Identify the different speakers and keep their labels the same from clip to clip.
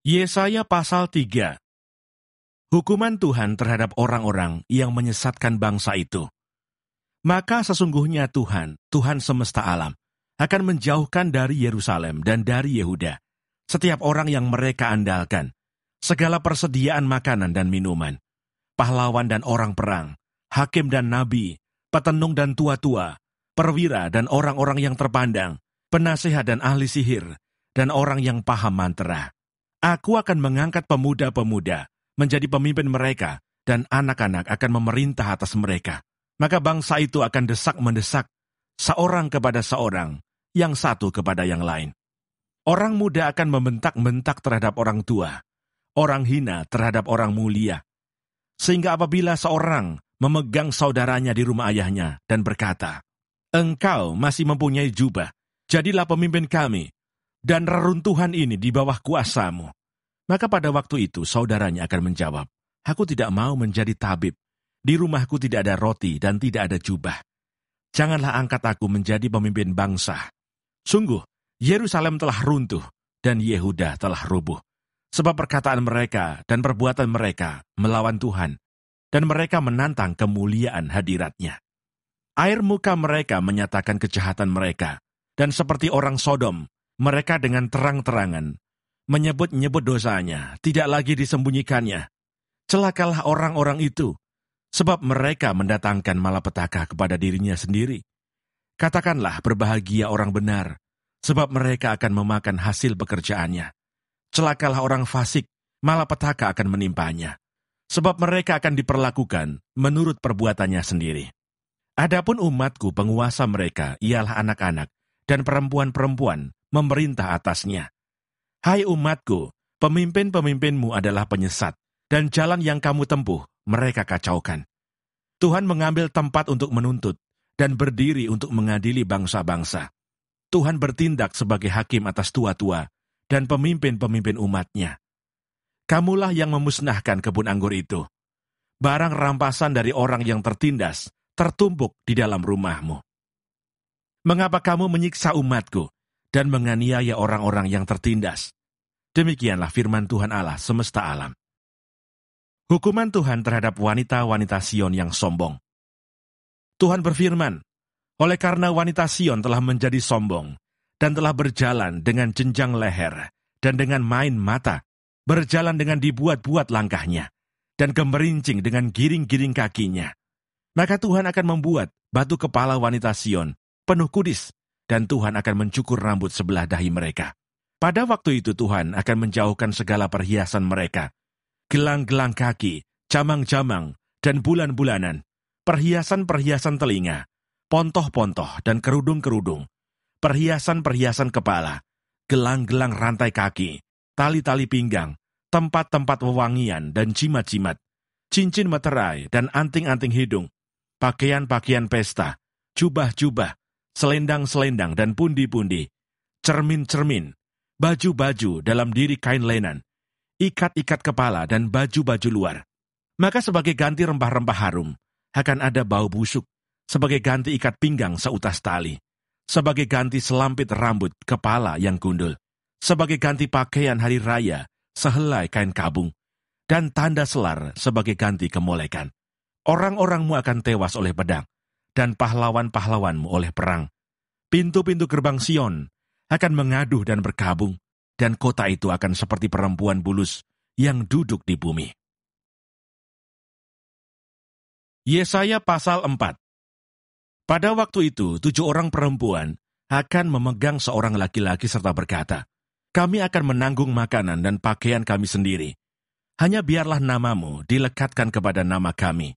Speaker 1: Yesaya pasal 3. Hukuman Tuhan terhadap orang-orang yang menyesatkan bangsa itu. Maka sesungguhnya Tuhan semesta alam, akan menjauhkan dari Yerusalem dan dari Yehuda setiap orang yang mereka andalkan, segala persediaan makanan dan minuman, pahlawan dan orang perang, hakim dan nabi, petenung dan tua-tua, perwira dan orang-orang yang terpandang, penasehat dan ahli sihir, dan orang yang paham mantra. Aku akan mengangkat pemuda-pemuda menjadi pemimpin mereka, dan anak-anak akan memerintah atas mereka. Maka bangsa itu akan desak-mendesak, seorang kepada seorang, yang satu kepada yang lain. Orang muda akan membentak-bentak terhadap orang tua, orang hina terhadap orang mulia. Sehingga apabila seorang memegang saudaranya di rumah ayahnya dan berkata, "Engkau masih mempunyai jubah, jadilah pemimpin kami, dan reruntuhan ini di bawah kuasamu." Maka pada waktu itu saudaranya akan menjawab, "Aku tidak mau menjadi tabib. Di rumahku tidak ada roti dan tidak ada jubah. Janganlah angkat aku menjadi pemimpin bangsa. Sungguh, Yerusalem telah runtuh dan Yehuda telah rubuh. Sebab perkataan mereka dan perbuatan mereka melawan Tuhan, dan mereka menantang kemuliaan hadirat-Nya. Air muka mereka menyatakan kejahatan mereka, dan seperti orang Sodom, mereka dengan terang-terangan menyebut-nyebut dosanya, tidak lagi disembunyikannya. Celakalah orang-orang itu, sebab mereka mendatangkan malapetaka kepada dirinya sendiri. Katakanlah berbahagia orang benar, sebab mereka akan memakan hasil pekerjaannya. Celakalah orang fasik, malapetaka akan menimpanya, sebab mereka akan diperlakukan menurut perbuatannya sendiri. Adapun umatku, penguasa mereka ialah anak-anak dan perempuan-perempuan memerintah atasnya. Hai umatku, pemimpin-pemimpinmu adalah penyesat, dan jalan yang kamu tempuh mereka kacaukan. Tuhan mengambil tempat untuk menuntut, dan berdiri untuk mengadili bangsa-bangsa. Tuhan bertindak sebagai hakim atas tua-tua, dan pemimpin-pemimpin umat-Nya. Kamulah yang memusnahkan kebun anggur itu. Barang rampasan dari orang yang tertindas, tertumpuk di dalam rumahmu. Mengapa kamu menyiksa umatku, dan menganiaya orang-orang yang tertindas? Demikianlah firman Tuhan Allah semesta alam. Hukuman Tuhan terhadap wanita-wanita Sion yang sombong. Tuhan berfirman, oleh karena wanita Sion telah menjadi sombong, dan telah berjalan dengan jenjang leher, dan dengan main mata, berjalan dengan dibuat-buat langkahnya, dan gemerincing dengan giring-giring kakinya. Maka Tuhan akan membuat batu kepala wanita Sion penuh kudis, dan Tuhan akan mencukur rambut sebelah dahi mereka. Pada waktu itu Tuhan akan menjauhkan segala perhiasan mereka, gelang-gelang kaki, jamang-jamang, dan bulan-bulanan, perhiasan-perhiasan telinga, pontoh-pontoh dan kerudung-kerudung, perhiasan-perhiasan kepala, gelang-gelang rantai kaki, tali-tali pinggang, tempat-tempat wewangian dan jimat-jimat, cincin meterai dan anting-anting hidung, pakaian-pakaian pesta, jubah-jubah, selendang-selendang dan pundi-pundi, cermin-cermin, baju-baju dalam diri kain lenan, ikat-ikat kepala dan baju-baju luar. Maka sebagai ganti rempah-rempah harum, akan ada bau busuk, sebagai ganti ikat pinggang seutas tali, sebagai ganti selampit rambut kepala yang gundul, sebagai ganti pakaian hari raya, sehelai kain kabung, dan tanda selar sebagai ganti kemolekan. Orang-orangmu akan tewas oleh pedang, dan pahlawan-pahlawanmu oleh perang. Pintu-pintu gerbang Sion akan mengaduh dan berkabung, dan kota itu akan seperti perempuan bulus yang duduk di bumi. Yesaya pasal 4. Pada waktu itu 7 orang perempuan akan memegang seorang laki-laki serta berkata, "Kami akan menanggung makanan dan pakaian kami sendiri. Hanya biarlah namamu dilekatkan kepada nama kami.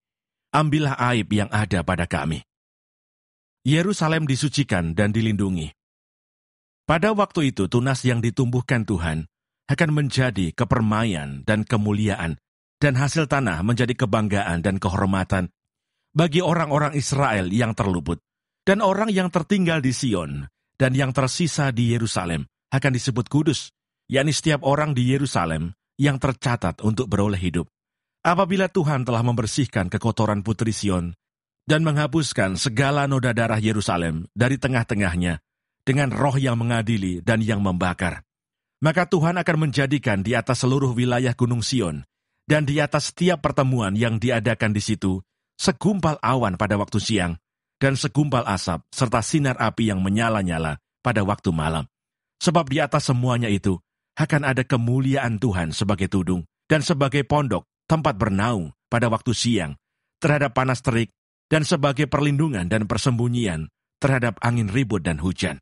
Speaker 1: Ambillah aib yang ada pada kami." Yerusalem disucikan dan dilindungi. Pada waktu itu tunas yang ditumbuhkan Tuhan akan menjadi kepermaian dan kemuliaan, dan hasil tanah menjadi kebanggaan dan kehormatan bagi orang-orang Israel yang terluput. Dan orang yang tertinggal di Sion dan yang tersisa di Yerusalem akan disebut kudus, yakni setiap orang di Yerusalem yang tercatat untuk beroleh hidup. Apabila Tuhan telah membersihkan kekotoran putri Sion dan menghapuskan segala noda darah Yerusalem dari tengah-tengahnya dengan roh yang mengadili dan yang membakar. Maka Tuhan akan menjadikan di atas seluruh wilayah Gunung Sion, dan di atas setiap pertemuan yang diadakan di situ, segumpal awan pada waktu siang, dan segumpal asap, serta sinar api yang menyala-nyala pada waktu malam. Sebab di atas semuanya itu, akan ada kemuliaan Tuhan sebagai tudung, dan sebagai pondok, tempat bernaung pada waktu siang, terhadap panas terik, dan sebagai perlindungan dan persembunyian terhadap angin ribut dan hujan.